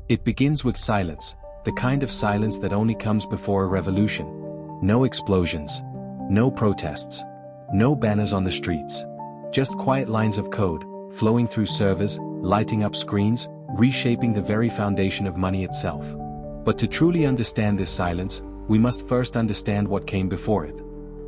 It begins with silence, the kind of silence that only comes before a revolution. No explosions. No protests. No banners on the streets. Just quiet lines of code, flowing through servers, lighting up screens, reshaping the very foundation of money itself. But to truly understand this silence, we must first understand what came before it.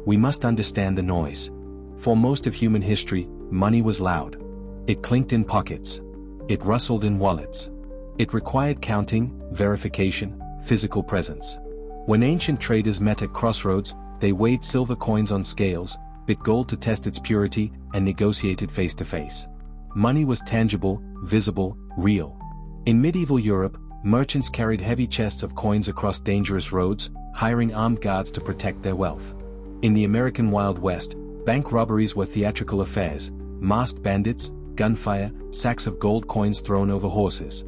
We must understand the noise. For most of human history, money was loud. It clinked in pockets. It rustled in wallets. It required counting, verification, physical presence. When ancient traders met at crossroads, they weighed silver coins on scales, bit gold to test its purity, and negotiated face to face. Money was tangible, visible, real. In medieval Europe, merchants carried heavy chests of coins across dangerous roads, hiring armed guards to protect their wealth. In the American Wild West, bank robberies were theatrical affairs, masked bandits, gunfire, sacks of gold coins thrown over horses.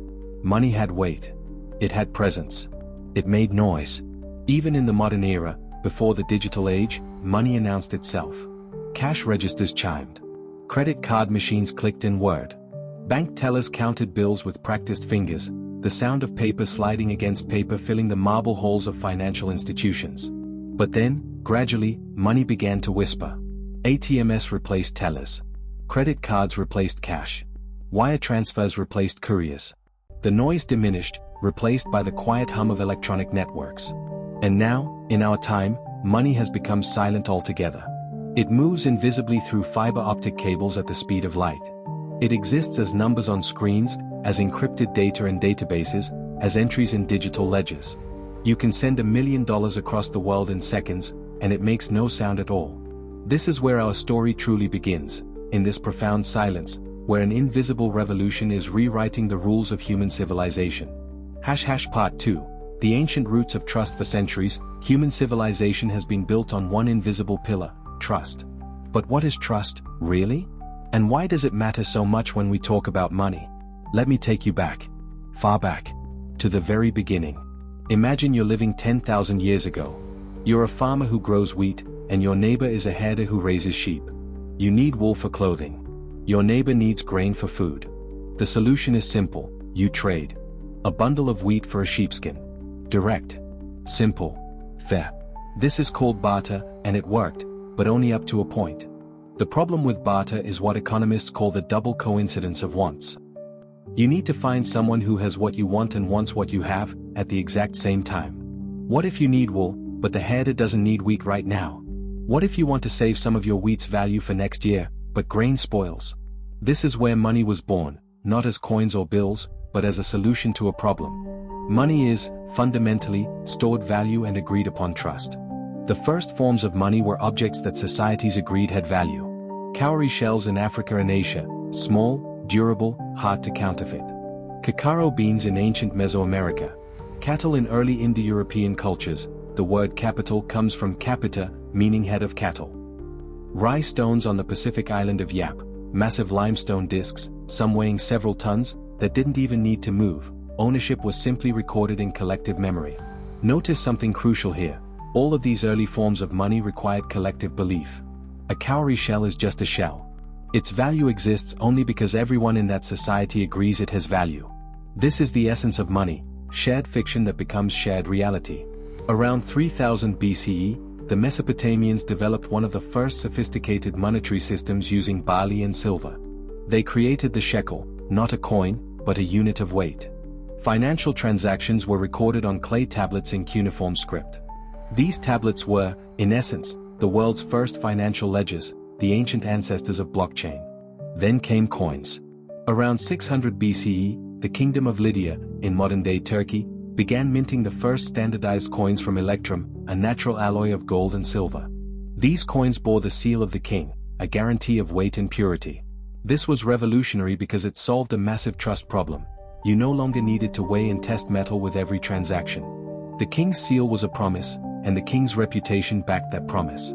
Money had weight. It had presence. It made noise. Even in the modern era, before the digital age, money announced itself. Cash registers chimed. Credit card machines clicked in word. Bank tellers counted bills with practiced fingers, the sound of paper sliding against paper filling the marble halls of financial institutions. But then, gradually, money began to whisper. ATMs replaced tellers. Credit cards replaced cash. Wire transfers replaced couriers. The noise diminished, replaced by the quiet hum of electronic networks. And now, in our time, money has become silent altogether. It moves invisibly through fiber optic cables at the speed of light. It exists as numbers on screens, as encrypted data in databases, as entries in digital ledgers. You can send $1 million across the world in seconds, and it makes no sound at all. This is where our story truly begins, in this profound silence, where an invisible revolution is rewriting the rules of human civilization. Part 2. The ancient roots of trust. For centuries, human civilization has been built on one invisible pillar, trust. But what is trust, really? And why does it matter so much when we talk about money? Let me take you back. Far back. To the very beginning. Imagine you're living 10,000 years ago. You're a farmer who grows wheat, and your neighbor is a herder who raises sheep. You need wool for clothing. Your neighbor needs grain for food. The solution is simple, you trade. A bundle of wheat for a sheepskin. Direct. Simple. Fair. This is called barter, and it worked, but only up to a point. The problem with barter is what economists call the double coincidence of wants. You need to find someone who has what you want and wants what you have, at the exact same time. What if you need wool, but the herder doesn't need wheat right now? What if you want to save some of your wheat's value for next year, but grain spoils? This is where money was born, not as coins or bills, but as a solution to a problem. Money is, fundamentally, stored value and agreed upon trust. The first forms of money were objects that societies agreed had value. Cowrie shells in Africa and Asia, small, durable, hard to counterfeit. Cacao beans in ancient Mesoamerica. Cattle in early Indo-European cultures. The word capital comes from capita, meaning head of cattle. Rye stones on the Pacific island of Yap, massive limestone discs, some weighing several tons, that didn't even need to move. Ownership was simply recorded in collective memory. Notice something crucial here. All of these early forms of money required collective belief. A cowrie shell is just a shell. Its value exists only because everyone in that society agrees it has value. This is the essence of money, shared fiction that becomes shared reality. Around 3000 BCE, the Mesopotamians developed one of the first sophisticated monetary systems using barley and silver. They created the shekel, not a coin, but a unit of weight. Financial transactions were recorded on clay tablets in cuneiform script. These tablets were, in essence, the world's first financial ledgers, the ancient ancestors of blockchain. Then came coins. Around 600 BCE, the Kingdom of Lydia, in modern-day Turkey, began minting the first standardized coins from electrum, a natural alloy of gold and silver. These coins bore the seal of the king, a guarantee of weight and purity. This was revolutionary because it solved a massive trust problem. You no longer needed to weigh and test metal with every transaction. The king's seal was a promise, and the king's reputation backed that promise.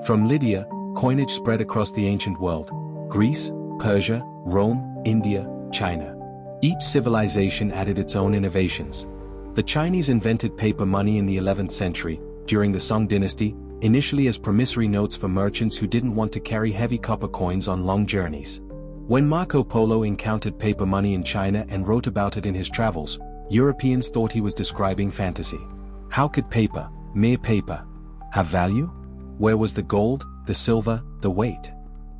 From Lydia, coinage spread across the ancient world: Greece, Persia, Rome, India, China. Each civilization added its own innovations. The Chinese invented paper money in the 11th century, during the Song dynasty, initially as promissory notes for merchants who didn't want to carry heavy copper coins on long journeys. When Marco Polo encountered paper money in China and wrote about it in his travels, Europeans thought he was describing fantasy. How could paper, mere paper, have value? Where was the gold, the silver, the weight?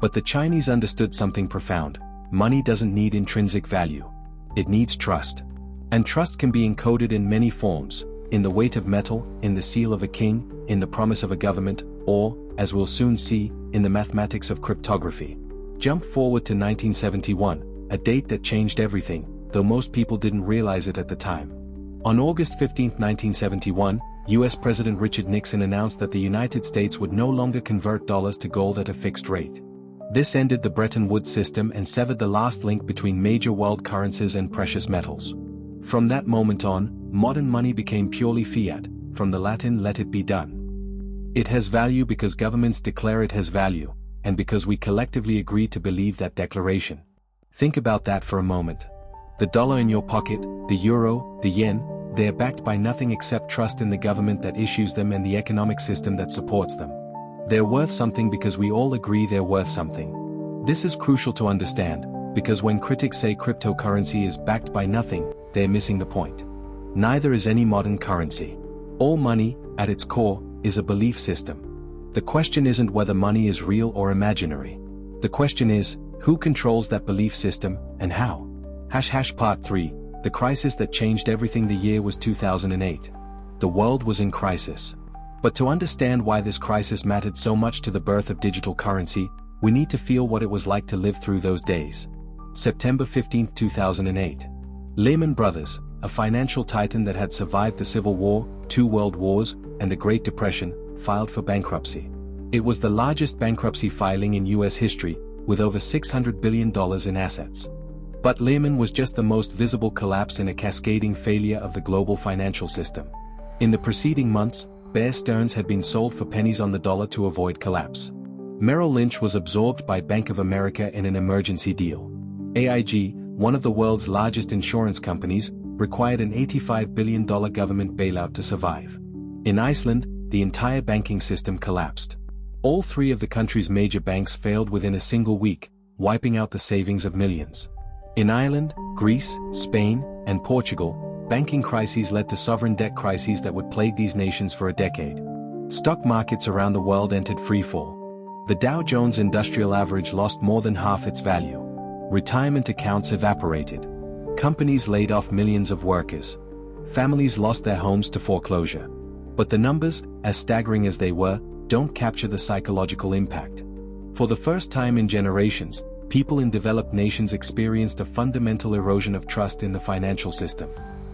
But the Chinese understood something profound. Money doesn't need intrinsic value. It needs trust. And trust can be encoded in many forms, in the weight of metal, in the seal of a king, in the promise of a government, or, as we'll soon see, in the mathematics of cryptography. Jump forward to 1971, a date that changed everything, though most people didn't realize it at the time. On August 15, 1971, US President Richard Nixon announced that the United States would no longer convert dollars to gold at a fixed rate. This ended the Bretton Woods system and severed the last link between major world currencies and precious metals. From that moment on, modern money became purely fiat, from the Latin "let it be done." It has value because governments declare it has value, and because we collectively agree to believe that declaration. Think about that for a moment. The dollar in your pocket, the euro, the yen, they are backed by nothing except trust in the government that issues them and the economic system that supports them. They're worth something because we all agree they're worth something. This is crucial to understand, because when critics say cryptocurrency is backed by nothing, they're missing the point. Neither is any modern currency. All money, at its core, is a belief system. The question isn't whether money is real or imaginary. The question is, who controls that belief system, and how? Part 3, the crisis that changed everything. The year was 2008. The world was in crisis. But to understand why this crisis mattered so much to the birth of digital currency, we need to feel what it was like to live through those days. September 15, 2008. Lehman Brothers, a financial titan that had survived the Civil War, 2 World Wars, and the Great Depression, filed for bankruptcy. It was the largest bankruptcy filing in US history, with over $600 billion in assets. But Lehman was just the most visible collapse in a cascading failure of the global financial system. In the preceding months, Bear Stearns had been sold for pennies on the dollar to avoid collapse. Merrill Lynch was absorbed by Bank of America in an emergency deal. AIG, one of the world's largest insurance companies, required an $85 billion government bailout to survive. In Iceland, the entire banking system collapsed. All 3 of the country's major banks failed within a single week, wiping out the savings of millions. In Ireland, Greece, Spain, and Portugal, banking crises led to sovereign debt crises that would plague these nations for a decade. Stock markets around the world entered freefall. The Dow Jones Industrial Average lost more than half its value. Retirement accounts evaporated. Companies laid off millions of workers. Families lost their homes to foreclosure. But the numbers, as staggering as they were, don't capture the psychological impact. For the first time in generations, people in developed nations experienced a fundamental erosion of trust in the financial system.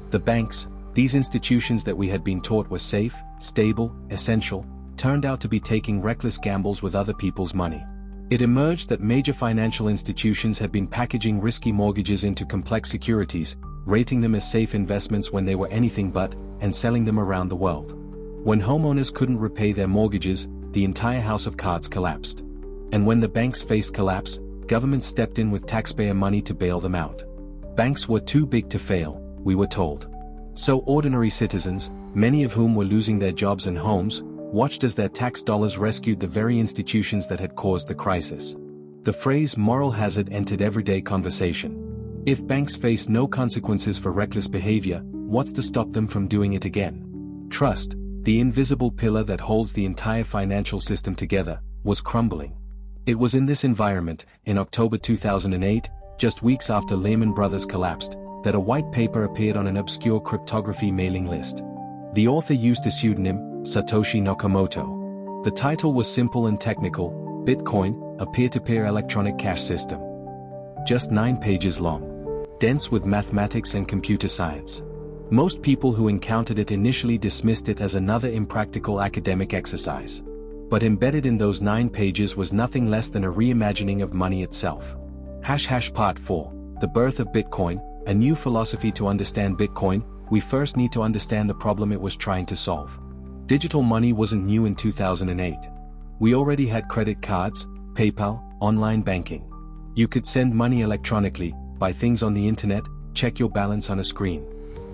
The banks, these institutions that we had been taught were safe, stable, essential, turned out to be taking reckless gambles with other people's money. It emerged that major financial institutions had been packaging risky mortgages into complex securities, rating them as safe investments when they were anything but, and selling them around the world. When homeowners couldn't repay their mortgages, the entire house of cards collapsed. And when the banks faced collapse, governments stepped in with taxpayer money to bail them out. Banks were too big to fail, we were told. So ordinary citizens, many of whom were losing their jobs and homes, watched as their tax dollars rescued the very institutions that had caused the crisis. The phrase moral hazard entered everyday conversation. If banks face no consequences for reckless behavior, what's to stop them from doing it again? Trust, the invisible pillar that holds the entire financial system together, was crumbling. It was in this environment, in October 2008, just weeks after Lehman Brothers collapsed, that a white paper appeared on an obscure cryptography mailing list. The author used a pseudonym, Satoshi Nakamoto. The title was simple and technical: Bitcoin, a peer-to-peer electronic cash system. Just 9 pages long. Dense with mathematics and computer science. Most people who encountered it initially dismissed it as another impractical academic exercise. But embedded in those 9 pages was nothing less than a reimagining of money itself. Part 4, the birth of Bitcoin, a new philosophy. To understand Bitcoin, we first need to understand the problem it was trying to solve. Digital money wasn't new in 2008. We already had credit cards, PayPal, online banking. You could send money electronically, buy things on the internet, check your balance on a screen.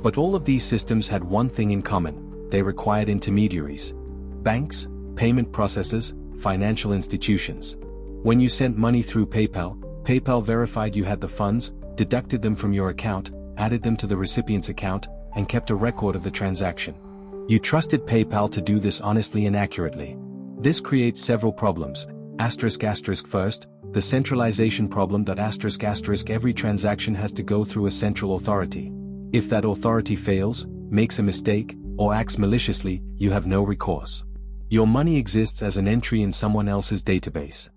But all of these systems had one thing in common: they required intermediaries. Banks, payment processors, financial institutions. When you sent money through PayPal, PayPal verified you had the funds, deducted them from your account, added them to the recipient's account, and kept a record of the transaction. You trusted PayPal to do this honestly and accurately. This creates several problems. First, the centralization problem. Every transaction has to go through a central authority. If that authority fails, makes a mistake, or acts maliciously, you have no recourse. Your money exists as an entry in someone else's database.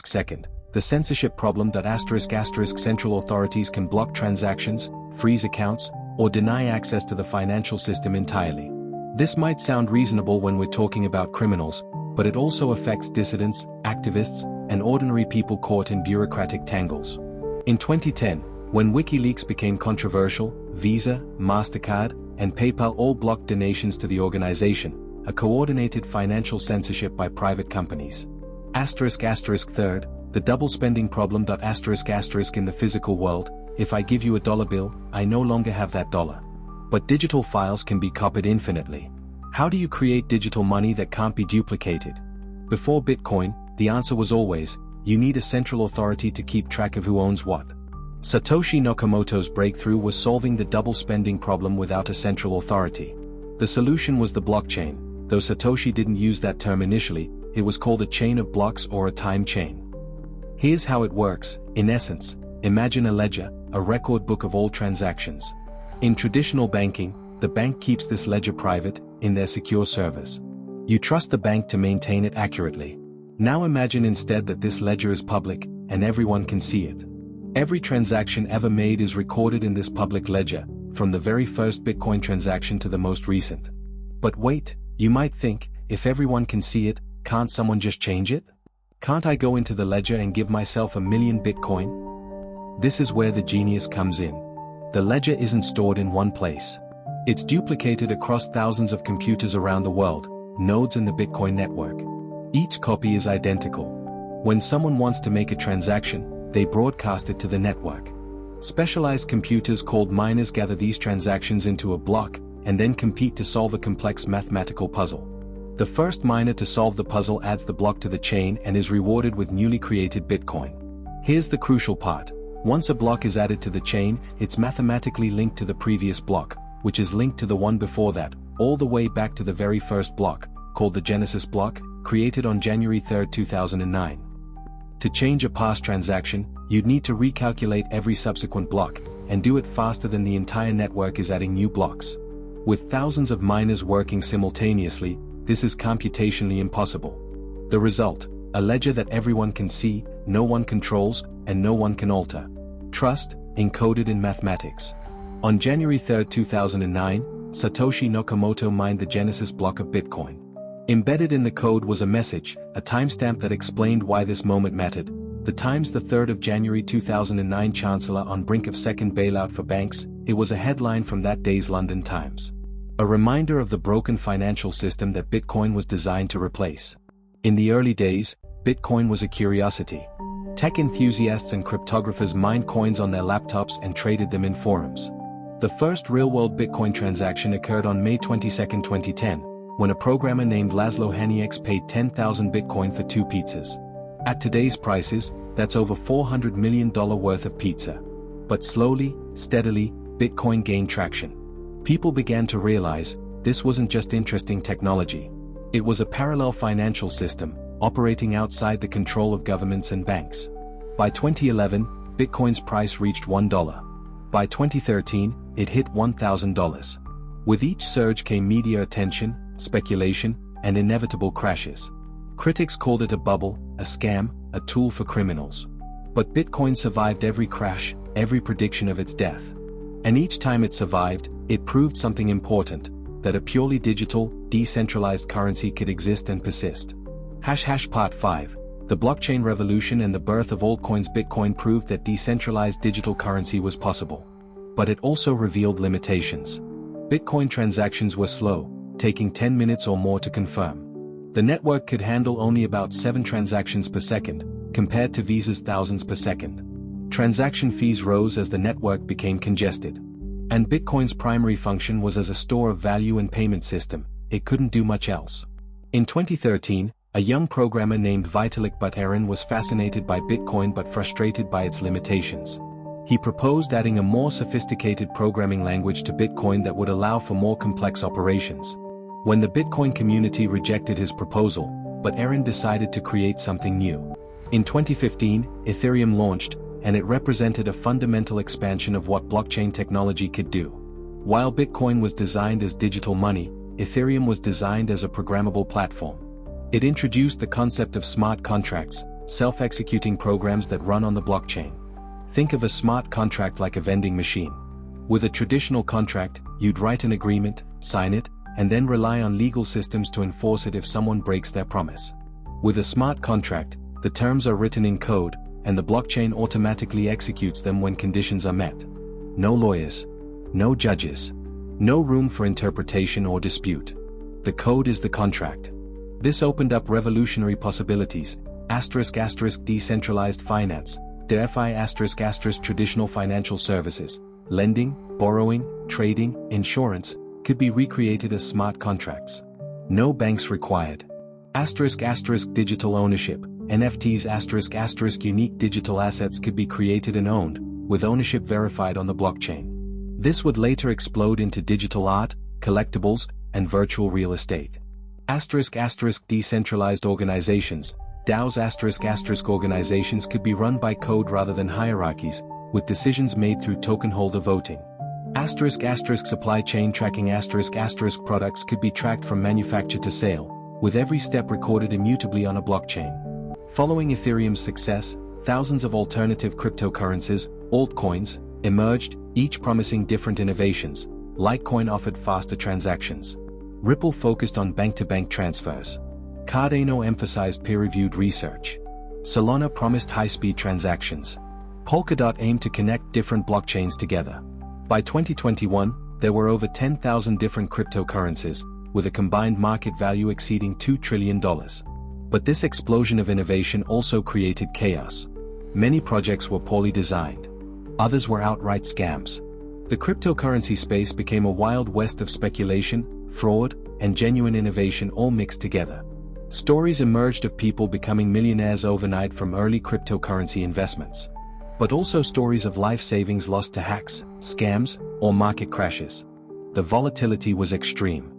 Second, the censorship problem. Central authorities can block transactions, freeze accounts, or deny access to the financial system entirely. This might sound reasonable when we're talking about criminals, but it also affects dissidents, activists, and ordinary people caught in bureaucratic tangles. In 2010, when WikiLeaks became controversial, Visa, MasterCard, and PayPal all blocked donations to the organization, a coordinated financial censorship by private companies. Third, the double spending problem. In the physical world, if I give you a dollar bill, I no longer have that dollar. But digital files can be copied infinitely. How do you create digital money that can't be duplicated? Before Bitcoin, the answer was always, you need a central authority to keep track of who owns what. Satoshi Nakamoto's breakthrough was solving the double spending problem without a central authority. The solution was the blockchain, though Satoshi didn't use that term initially. It was called a chain of blocks or a time chain. Here's how it works. In essence, imagine a ledger, a record book of all transactions. In traditional banking, the bank keeps this ledger private, in their secure servers. You trust the bank to maintain it accurately. Now imagine instead that this ledger is public, and everyone can see it. Every transaction ever made is recorded in this public ledger, from the very first Bitcoin transaction to the most recent. But wait, you might think, if everyone can see it, can't someone just change it? Can't I go into the ledger and give myself 1,000,000 Bitcoin? This is where the genius comes in. The ledger isn't stored in one place. It's duplicated across thousands of computers around the world, nodes in the Bitcoin network. Each copy is identical. When someone wants to make a transaction, they broadcast it to the network. Specialized computers called miners gather these transactions into a block, and then compete to solve a complex mathematical puzzle. The first miner to solve the puzzle adds the block to the chain and is rewarded with newly created Bitcoin. Here's the crucial part. Once a block is added to the chain, it's mathematically linked to the previous block, which is linked to the one before that, all the way back to the very first block, called the Genesis block, created on January 3, 2009. To change a past transaction, you'd need to recalculate every subsequent block, and do it faster than the entire network is adding new blocks. With thousands of miners working simultaneously, this is computationally impossible. The result, a ledger that everyone can see, no one controls, and no one can alter. Trust, encoded in mathematics. On January 3, 2009, Satoshi Nakamoto mined the Genesis block of Bitcoin. Embedded in the code was a message, a timestamp that explained why this moment mattered. The Times, the 3rd of January 2009, Chancellor on brink of second bailout for banks. It was a headline from that day's London Times. A reminder of the broken financial system that Bitcoin was designed to replace. In the early days, Bitcoin was a curiosity. Tech enthusiasts and cryptographers mined coins on their laptops and traded them in forums. The first real-world Bitcoin transaction occurred on May 22, 2010, when a programmer named Laszlo Hanieks paid 10,000 Bitcoin for 2 pizzas. At today's prices, that's over $400 million worth of pizza. But slowly, steadily, Bitcoin gained traction. People began to realize, this wasn't just interesting technology. It was a parallel financial system, operating outside the control of governments and banks. By 2011, Bitcoin's price reached $1. By 2013, it hit $1,000. With each surge came media attention, speculation, and inevitable crashes. Critics called it a bubble, a scam, a tool for criminals. But Bitcoin survived every crash, every prediction of its death. And each time it survived, it proved something important, that a purely digital, decentralized currency could exist and persist. Part 5. The blockchain revolution and the birth of altcoins. Bitcoin proved that decentralized digital currency was possible. But it also revealed limitations. Bitcoin transactions were slow, taking 10 minutes or more to confirm. The network could handle only about 7 transactions per second, compared to Visa's thousands per second. Transaction fees rose as the network became congested. And Bitcoin's primary function was as a store of value and payment system. It couldn't do much else. In 2013, a young programmer named Vitalik Buterin was fascinated by Bitcoin but frustrated by its limitations. He proposed adding a more sophisticated programming language to Bitcoin that would allow for more complex operations. When the Bitcoin community rejected his proposal, but Aaron decided to create something new. In 2015, Ethereum launched, and it represented a fundamental expansion of what blockchain technology could do. While Bitcoin was designed as digital money, Ethereum was designed as a programmable platform. It introduced the concept of smart contracts, self-executing programs that run on the blockchain. Think of a smart contract like a vending machine. With a traditional contract, you'd write an agreement, sign it, and then rely on legal systems to enforce it if someone breaks their promise. With a smart contract, the terms are written in code, and the blockchain automatically executes them when conditions are met. No lawyers. No judges. No room for interpretation or dispute. The code is the contract. This opened up revolutionary possibilities, ***, decentralized finance, DeFi***, traditional financial services, lending, borrowing, trading, insurance, could be recreated as smart contracts. No banks required. ***, digital ownership, NFTs***, unique digital assets could be created and owned, with ownership verified on the blockchain. This would later explode into digital art, collectibles, and virtual real estate. ***, decentralized organizations, DAOs***, organizations could be run by code rather than hierarchies, with decisions made through token holder voting. Supply chain tracking ***, products could be tracked from manufacture to sale, with every step recorded immutably on a blockchain. Following Ethereum's success, thousands of alternative cryptocurrencies, altcoins, emerged, each promising different innovations. Litecoin offered faster transactions. Ripple focused on bank-to-bank transfers. Cardano emphasized peer-reviewed research. Solana promised high-speed transactions. Polkadot aimed to connect different blockchains together. By 2021, there were over 10,000 different cryptocurrencies, with a combined market value exceeding $2 trillion. But this explosion of innovation also created chaos. Many projects were poorly designed. Others were outright scams. The cryptocurrency space became a wild west of speculation, fraud, and genuine innovation all mixed together. Stories emerged of people becoming millionaires overnight from early cryptocurrency investments. But also stories of life savings lost to hacks, scams, or market crashes. The volatility was extreme.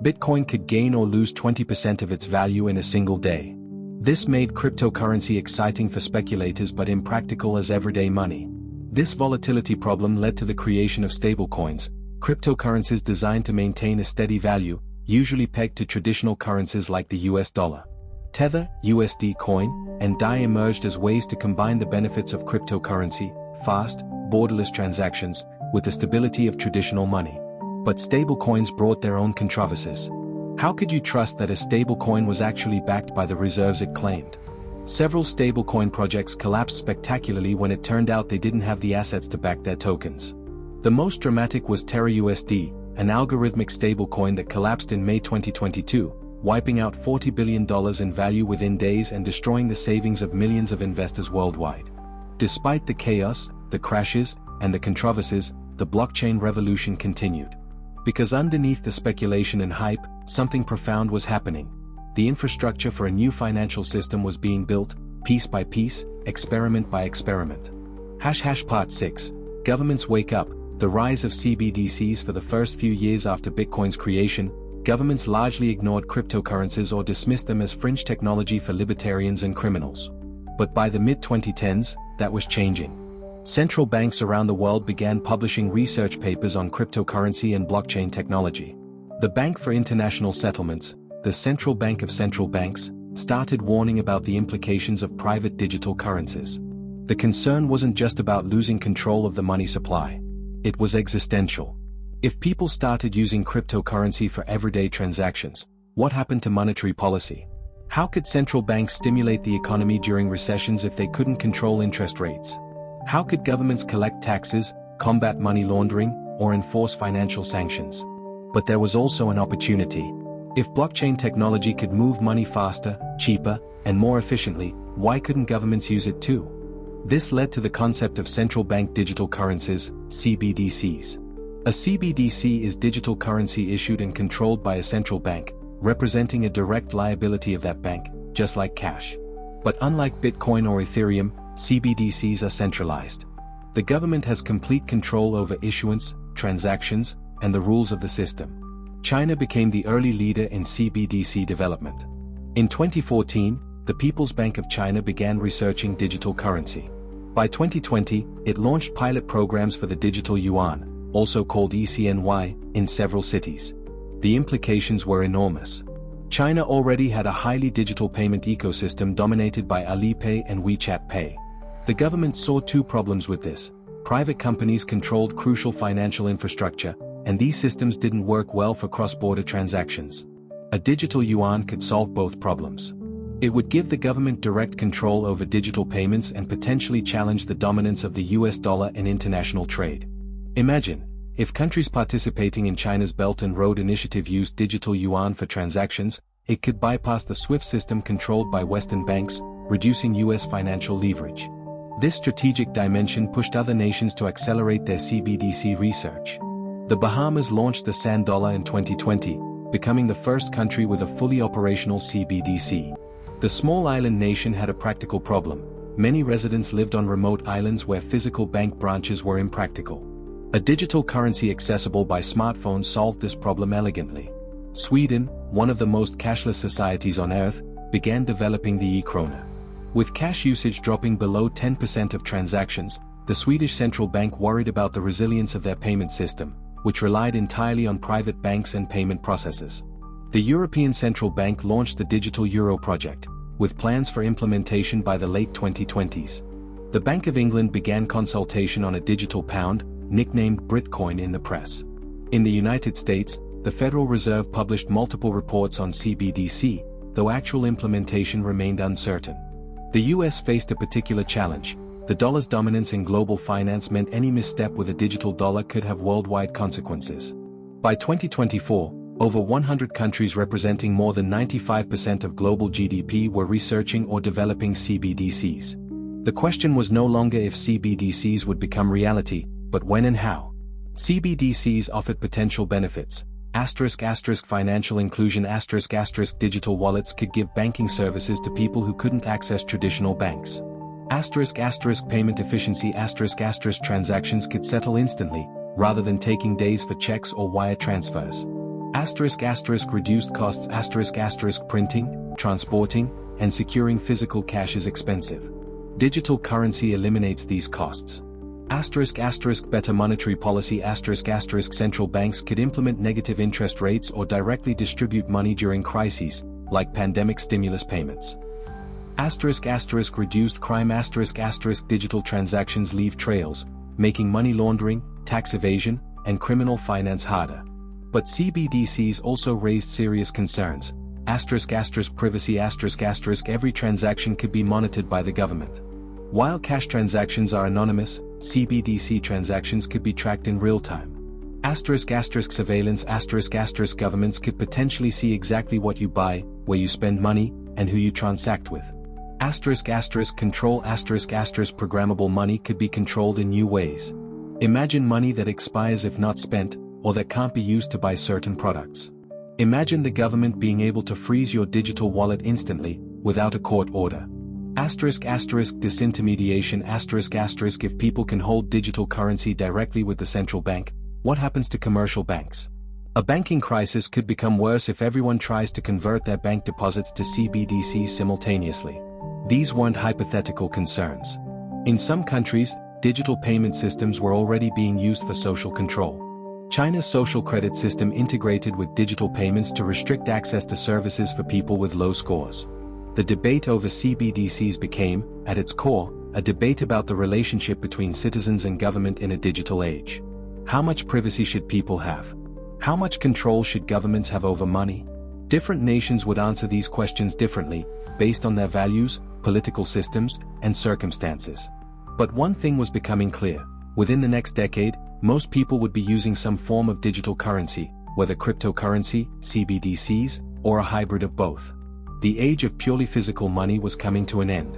Bitcoin could gain or lose 20% of its value in a single day. This made cryptocurrency exciting for speculators but impractical as everyday money. This volatility problem led to the creation of stablecoins, cryptocurrencies designed to maintain a steady value, usually pegged to traditional currencies like the US dollar. Tether, USD Coin, and DAI emerged as ways to combine the benefits of cryptocurrency, fast, borderless transactions, with the stability of traditional money. But stablecoins brought their own controversies. How could you trust that a stablecoin was actually backed by the reserves it claimed? Several stablecoin projects collapsed spectacularly when it turned out they didn't have the assets to back their tokens. The most dramatic was Terra USD, an algorithmic stablecoin that collapsed in May 2022, wiping out $40 billion in value within days and destroying the savings of millions of investors worldwide. Despite the chaos, the crashes, and the controversies, the blockchain revolution continued. Because underneath the speculation and hype, something profound was happening. The infrastructure for a new financial system was being built, piece by piece, experiment by experiment. Part 6. Governments wake up. The rise of CBDCs. For the first few years after Bitcoin's creation, governments largely ignored cryptocurrencies or dismissed them as fringe technology for libertarians and criminals. But by the mid-2010s, that was changing. Central banks around the world began publishing research papers on cryptocurrency and blockchain technology. The Bank for International Settlements, the central bank of central banks, started warning about the implications of private digital currencies. The concern wasn't just about losing control of the money supply. It was existential. If people started using cryptocurrency for everyday transactions, what happened to monetary policy? How could central banks stimulate the economy during recessions if they couldn't control interest rates? How could governments collect taxes, combat money laundering, or enforce financial sanctions? But there was also an opportunity. If blockchain technology could move money faster, cheaper, and more efficiently, why couldn't governments use it too? This led to the concept of central bank digital currencies, CBDCs. A CBDC is digital currency issued and controlled by a central bank, representing a direct liability of that bank, just like cash. But unlike Bitcoin or Ethereum, CBDCs are centralized. The government has complete control over issuance, transactions, and the rules of the system. China became the early leader in CBDC development. In 2014, the People's Bank of China began researching digital currency. By 2020, it launched pilot programs for the digital yuan, also called ECNY, in several cities. The implications were enormous. China already had a highly digital payment ecosystem dominated by Alipay and WeChat Pay. The government saw two problems with this. Private companies controlled crucial financial infrastructure, and these systems didn't work well for cross-border transactions. A digital yuan could solve both problems. It would give the government direct control over digital payments and potentially challenge the dominance of the US dollar in international trade. Imagine, if countries participating in China's Belt and Road Initiative used digital yuan for transactions, it could bypass the SWIFT system controlled by Western banks, reducing US financial leverage. This strategic dimension pushed other nations to accelerate their CBDC research. The Bahamas launched the Sand Dollar in 2020, becoming the first country with a fully operational CBDC. The small island nation had a practical problem. Many residents lived on remote islands where physical bank branches were impractical. A digital currency accessible by smartphones solved this problem elegantly. Sweden, one of the most cashless societies on Earth, began developing the e-krona. With cash usage dropping below 10% of transactions, the Swedish central bank worried about the resilience of their payment system, which relied entirely on private banks and payment processors. The European Central Bank launched the Digital Euro project, with plans for implementation by the late 2020s. The Bank of England began consultation on a digital pound, nicknamed Bitcoin, in the press. In the United States, the Federal Reserve published multiple reports on CBDC, though actual implementation remained uncertain. The US faced a particular challenge. The dollar's dominance in global finance meant any misstep with a digital dollar could have worldwide consequences. By 2024, over 100 countries representing more than 95% of global GDP were researching or developing CBDCs. The question was no longer if CBDCs would become reality, but when and how. CBDCs offered potential benefits. Financial inclusion. Digital wallets could give banking services to people who couldn't access traditional banks. Payment efficiency. Transactions could settle instantly, rather than taking days for checks or wire transfers. Reduced costs. Printing, transporting, and securing physical cash is expensive. Digital currency eliminates these costs. Better monetary policy. Central banks could implement negative interest rates or directly distribute money during crises, like pandemic stimulus payments. Reduced crime. Digital transactions leave trails, making money laundering, tax evasion, and criminal finance harder. But CBDCs also raised serious concerns. Privacy. Every transaction could be monitored by the government. While cash transactions are anonymous, CBDC transactions could be tracked in real time. Surveillance. Governments could potentially see exactly what you buy, where you spend money, and who you transact with. Control. Programmable money could be controlled in new ways. Imagine money that expires if not spent, or that can't be used to buy certain products. Imagine the government being able to freeze your digital wallet instantly, without a court order. Disintermediation. If people can hold digital currency directly with the central bank, what happens to commercial banks? A banking crisis could become worse if everyone tries to convert their bank deposits to CBDCs simultaneously. These weren't hypothetical concerns. In some countries, digital payment systems were already being used for social control. China's social credit system integrated with digital payments to restrict access to services for people with low scores. The debate over CBDCs became, at its core, a debate about the relationship between citizens and government in a digital age. How much privacy should people have? How much control should governments have over money? Different nations would answer these questions differently, based on their values, political systems, and circumstances. But one thing was becoming clear. Within the next decade, most people would be using some form of digital currency, whether cryptocurrency, CBDCs, or a hybrid of both. The age of purely physical money was coming to an end.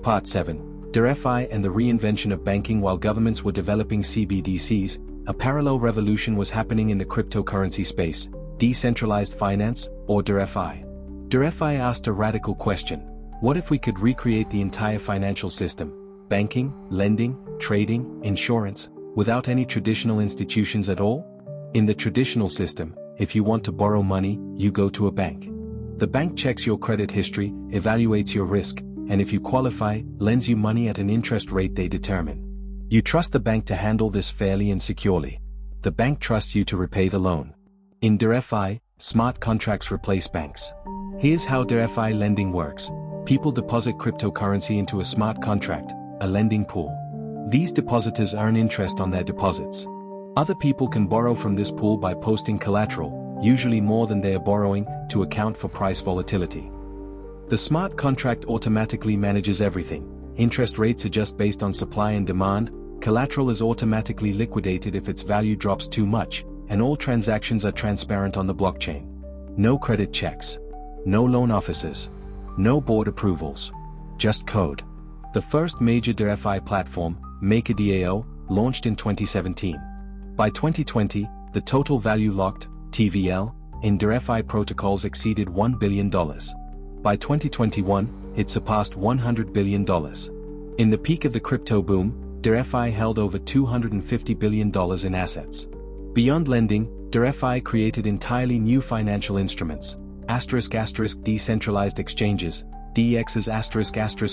Part 7. DeFi and the reinvention of banking. While governments were developing CBDCs, a parallel revolution was happening in the cryptocurrency space, decentralized finance, or DeFi. DeFi asked a radical question. What if we could recreate the entire financial system, banking, lending, trading, insurance, without any traditional institutions at all? In the traditional system, if you want to borrow money, you go to a bank. The bank checks your credit history, evaluates your risk, and if you qualify, lends you money at an interest rate they determine. You trust the bank to handle this fairly and securely. The bank trusts you to repay the loan. In DeFi, smart contracts replace banks. Here's how DeFi lending works. People deposit cryptocurrency into a smart contract, a lending pool. These depositors earn interest on their deposits. Other people can borrow from this pool by posting collateral, usually more than they are borrowing, to account for price volatility. The smart contract automatically manages everything. Interest rates adjust based on supply and demand, collateral is automatically liquidated if its value drops too much, and all transactions are transparent on the blockchain. No credit checks. No loan officers. No board approvals. Just code. The first major DeFi platform, MakerDAO, launched in 2017. By 2020, the total value locked, TVL, in DeFi protocols exceeded $1 billion. By 2021, it surpassed $100 billion. In the peak of the crypto boom, DeFi held over $250 billion in assets. Beyond lending, DeFi created entirely new financial instruments, decentralized exchanges, DEXs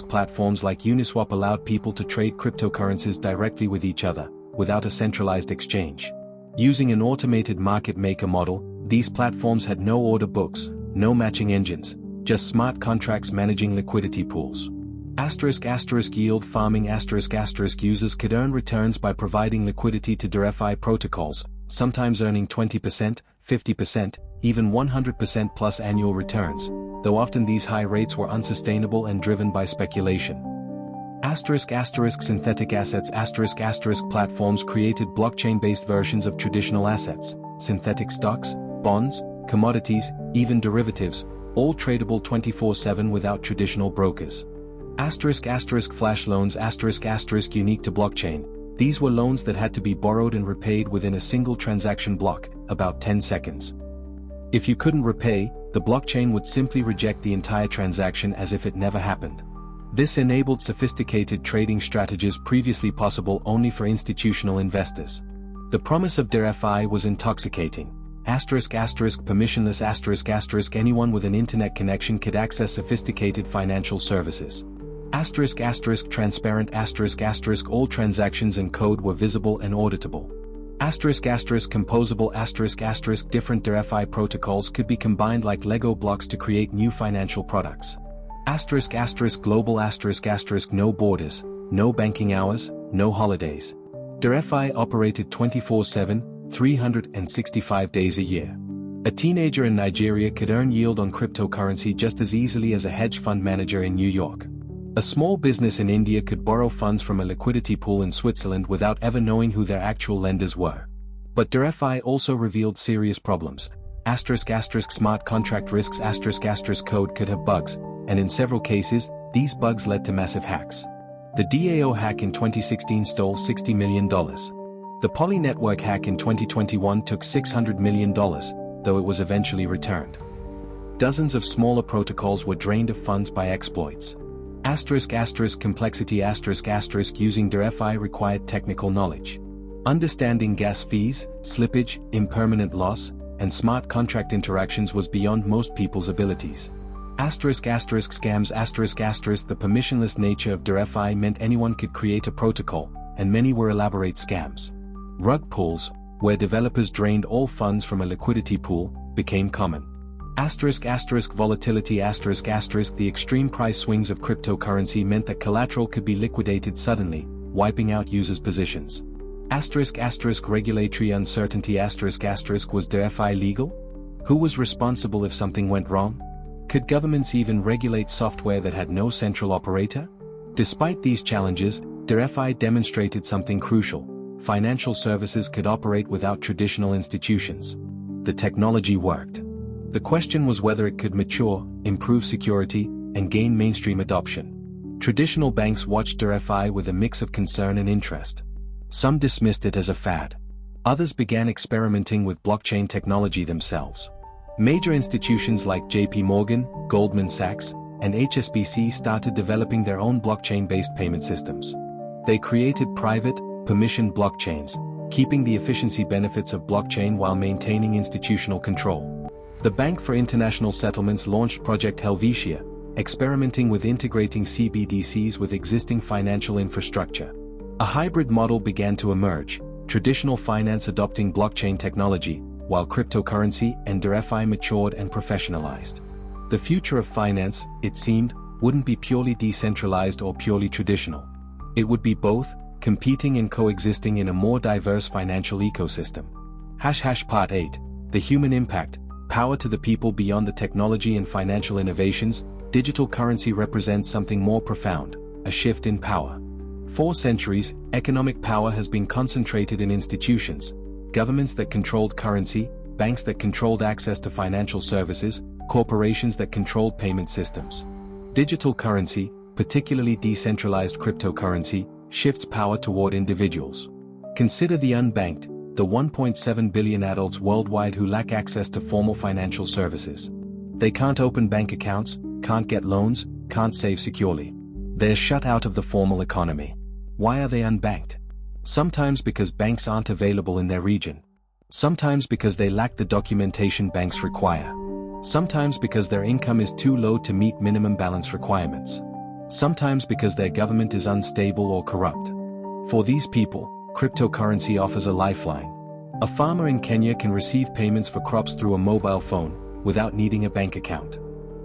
platforms like Uniswap allowed people to trade cryptocurrencies directly with each other, without a centralized exchange. Using an automated market maker model, these platforms had no order books, no matching engines, just smart contracts managing liquidity pools. Yield farming users could earn returns by providing liquidity to DeFi protocols, sometimes earning 20%, 50%, even 100% plus annual returns, though often these high rates were unsustainable and driven by speculation. Synthetic assets platforms created blockchain-based versions of traditional assets, synthetic stocks, bonds, commodities, even derivatives, all tradable 24/7 without traditional brokers. Flash loans unique to blockchain. These were loans that had to be borrowed and repaid within a single transaction block, about 10 seconds. If you couldn't repay, the blockchain would simply reject the entire transaction as if it never happened. This enabled sophisticated trading strategies previously possible only for institutional investors. The promise of DeFi was intoxicating. Permissionless anyone with an internet connection could access sophisticated financial services. Transparent all transactions and code were visible and auditable. Composable different DeFi protocols could be combined like Lego blocks to create new financial products. Global no borders, no banking hours, no holidays. DeFi operated 24/7, 365 days a year. A teenager in Nigeria could earn yield on cryptocurrency just as easily as a hedge fund manager in New York. A small business in India could borrow funds from a liquidity pool in Switzerland without ever knowing who their actual lenders were. But DeFi also revealed serious problems. Smart contract risks code could have bugs, and in several cases, these bugs led to massive hacks. The DAO hack in 2016 stole $60 million. The Poly network hack in 2021 took $600 million, though it was eventually returned. Dozens of smaller protocols were drained of funds by exploits. Complexity using DeFi required technical knowledge. Understanding gas fees, slippage, impermanent loss, and smart contract interactions was beyond most people's abilities. Scams the permissionless nature of DeFi meant anyone could create a protocol, and many were elaborate scams. Rug pulls, where developers drained all funds from a liquidity pool, became common. Volatility the extreme price swings of cryptocurrency meant that collateral could be liquidated suddenly, wiping out users' positions. Regulatory uncertainty was DeFi legal? Who was responsible if something went wrong? Could governments even regulate software that had no central operator? Despite these challenges, DeFi demonstrated something crucial. Financial services could operate without traditional institutions. The technology worked. The question was whether it could mature, improve security, and gain mainstream adoption. Traditional banks watched DeFi with a mix of concern and interest. Some dismissed it as a fad. Others began experimenting with blockchain technology themselves. Major institutions like JP Morgan, Goldman Sachs, and HSBC started developing their own blockchain-based payment systems. They created private, permission blockchains, keeping the efficiency benefits of blockchain while maintaining institutional control. The Bank for International Settlements launched Project Helvetia, experimenting with integrating CBDCs with existing financial infrastructure. A hybrid model began to emerge, traditional finance adopting blockchain technology, while cryptocurrency and DeFi matured and professionalized. The future of finance, it seemed, wouldn't be purely decentralized or purely traditional. It would be both, competing and coexisting in a more diverse financial ecosystem. Part 8. The human impact, power to the people beyond the technology and financial innovations. Digital currency represents something more profound, a shift in power. For centuries, economic power has been concentrated in institutions, governments that controlled currency, banks that controlled access to financial services, corporations that controlled payment systems. Digital currency, particularly decentralized cryptocurrency, shifts power toward individuals. Consider the unbanked, the 1.7 billion adults worldwide who lack access to formal financial services. They can't open bank accounts, can't get loans, can't save securely. They're shut out of the formal economy. Why are they unbanked? Sometimes because banks aren't available in their region. Sometimes because they lack the documentation banks require. Sometimes because their income is too low to meet minimum balance requirements. Sometimes because their government is unstable or corrupt. For these people, cryptocurrency offers a lifeline. A farmer in Kenya can receive payments for crops through a mobile phone, without needing a bank account.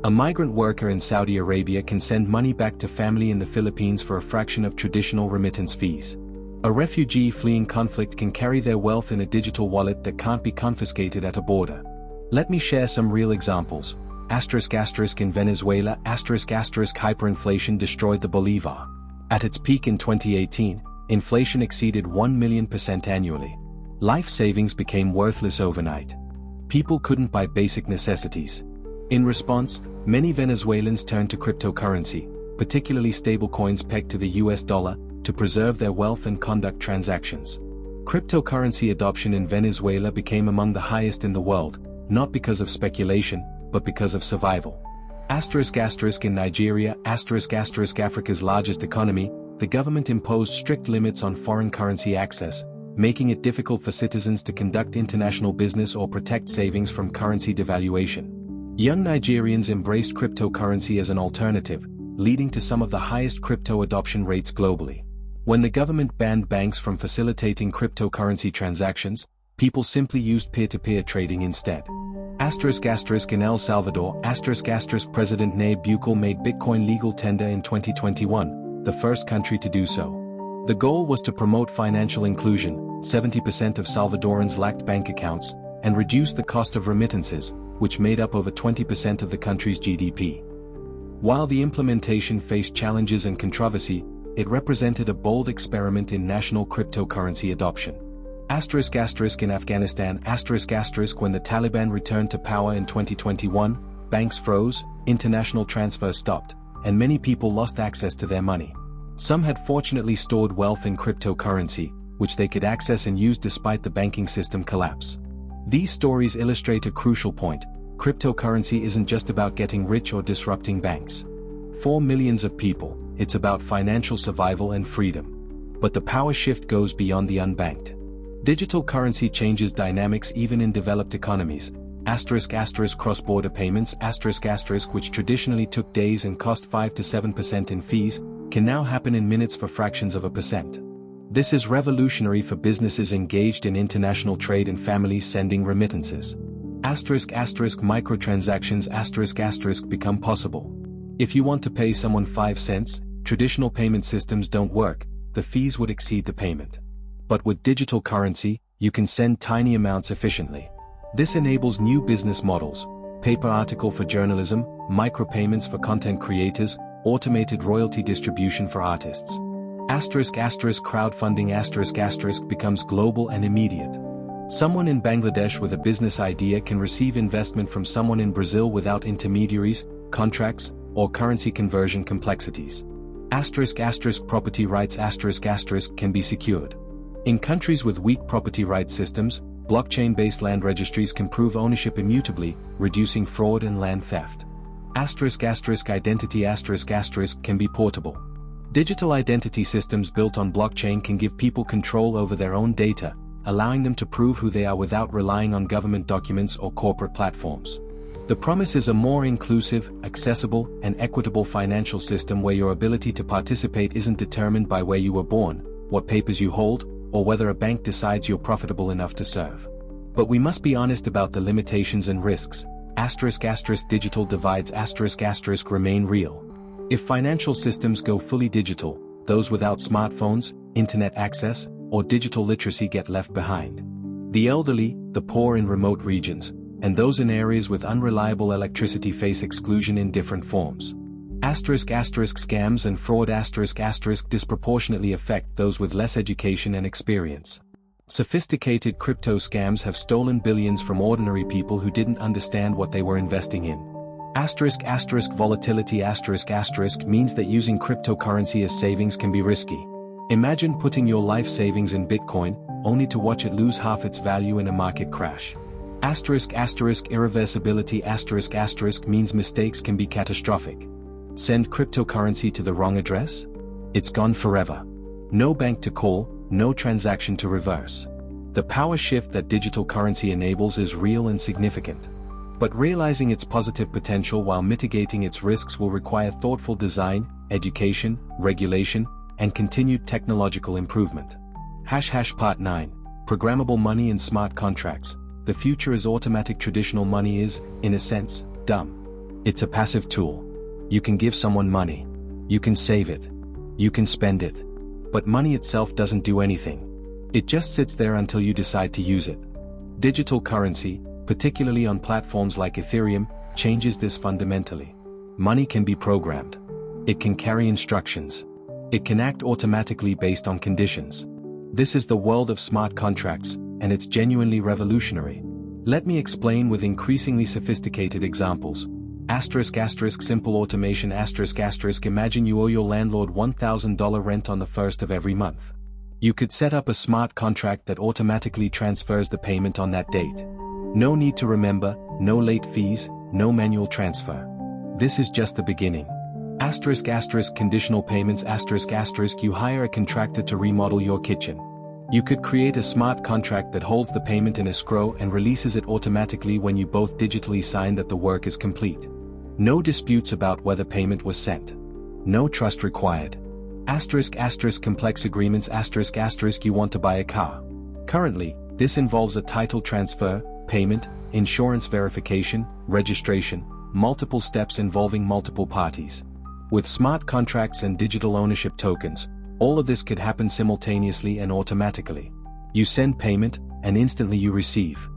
A migrant worker in Saudi Arabia can send money back to family in the Philippines for a fraction of traditional remittance fees. A refugee fleeing conflict can carry their wealth in a digital wallet that can't be confiscated at a border. Let me share some real examples. In Venezuela, hyperinflation destroyed the bolivar. At its peak in 2018, inflation exceeded 1,000,000% annually. Life savings became worthless overnight. People couldn't buy basic necessities. In response, many Venezuelans turned to cryptocurrency, particularly stablecoins pegged to the US dollar, to preserve their wealth and conduct transactions. Cryptocurrency adoption in Venezuela became among the highest in the world, not because of speculation, but because of survival. In Nigeria, Africa's largest economy, the government imposed strict limits on foreign currency access, making it difficult for citizens to conduct international business or protect savings from currency devaluation. Young Nigerians embraced cryptocurrency as an alternative, leading to some of the highest crypto adoption rates globally. When the government banned banks from facilitating cryptocurrency transactions, people simply used peer-to-peer trading instead. In El Salvador, President Nayib Bukele made Bitcoin legal tender in 2021, the first country to do so. The goal was to promote financial inclusion. 70% of Salvadorans lacked bank accounts, and reduce the cost of remittances, which made up over 20% of the country's GDP. While the implementation faced challenges and controversy, it represented a bold experiment in national cryptocurrency adoption. In Afghanistan, when the Taliban returned to power in 2021, banks froze, international transfers stopped, and many people lost access to their money. Some had fortunately stored wealth in cryptocurrency, which they could access and use despite the banking system collapse. These stories illustrate a crucial point: cryptocurrency isn't just about getting rich or disrupting banks. For millions of people, it's about financial survival and freedom. But the power shift goes beyond the unbanked. Digital currency changes dynamics even in developed economies. Cross-border payments, which traditionally took days and cost 5 to 7% in fees, can now happen in minutes for fractions of a percent. This is revolutionary for businesses engaged in international trade and families sending remittances. Microtransactions become possible. If you want to pay someone 5 cents, traditional payment systems don't work, the fees would exceed the payment. But with digital currency, you can send tiny amounts efficiently. This enables new business models: paper article for journalism, micropayments for content creators, automated royalty distribution for artists. Crowdfunding becomes global and immediate. Someone in Bangladesh with a business idea can receive investment from someone in Brazil without intermediaries, contracts, or currency conversion complexities. Property rights can be secured. In countries with weak property rights systems, blockchain-based land registries can prove ownership immutably, reducing fraud and land theft. Identity can be portable. Digital identity systems built on blockchain can give people control over their own data, allowing them to prove who they are without relying on government documents or corporate platforms. The promise is a more inclusive, accessible, and equitable financial system where your ability to participate isn't determined by where you were born, what papers you hold, or whether a bank decides you're profitable enough to serve. But we must be honest about the limitations and risks. Digital divides remain real. If financial systems go fully digital, those without smartphones, internet access, or digital literacy get left behind. The elderly, the poor in remote regions, and those in areas with unreliable electricity face exclusion in different forms. Scams and fraud disproportionately affect those with less education and experience. Sophisticated crypto scams have stolen billions from ordinary people who didn't understand what they were investing in. Volatility means that using cryptocurrency as savings can be risky. Imagine putting your life savings in Bitcoin, only to watch it lose half its value in a market crash. Irreversibility means mistakes can be catastrophic. Send cryptocurrency to the wrong address? It's gone forever. No bank to call, no transaction to reverse. The power shift that digital currency enables is real and significant. But realizing its positive potential while mitigating its risks will require thoughtful design, education, regulation, and continued technological improvement. Part 9. Programmable money and smart contracts. The future is automatic. Traditional money is, in a sense, dumb. It's a passive tool. You can give someone money. You can save it. You can spend it. But money itself doesn't do anything. It just sits there until you decide to use it. Digital currency, particularly on platforms like Ethereum, changes this fundamentally. Money can be programmed. It can carry instructions. It can act automatically based on conditions. This is the world of smart contracts, and it's genuinely revolutionary. Let me explain with increasingly sophisticated examples. Simple automation. Imagine you owe your landlord $1,000 rent on the first of every month. You could set up a smart contract that automatically transfers the payment on that date. No need to remember, no late fees, no manual transfer. This is just the beginning. Conditional payments. You hire a contractor to remodel your kitchen. You could create a smart contract that holds the payment in escrow and releases it automatically when you both digitally sign that the work is complete. No disputes about whether payment was sent. No trust required. Complex agreements. You want to buy a car. Currently, this involves a title transfer, payment, insurance verification, registration, multiple steps involving multiple parties. With smart contracts and digital ownership tokens, all of this could happen simultaneously and automatically. You send payment, and instantly you receive.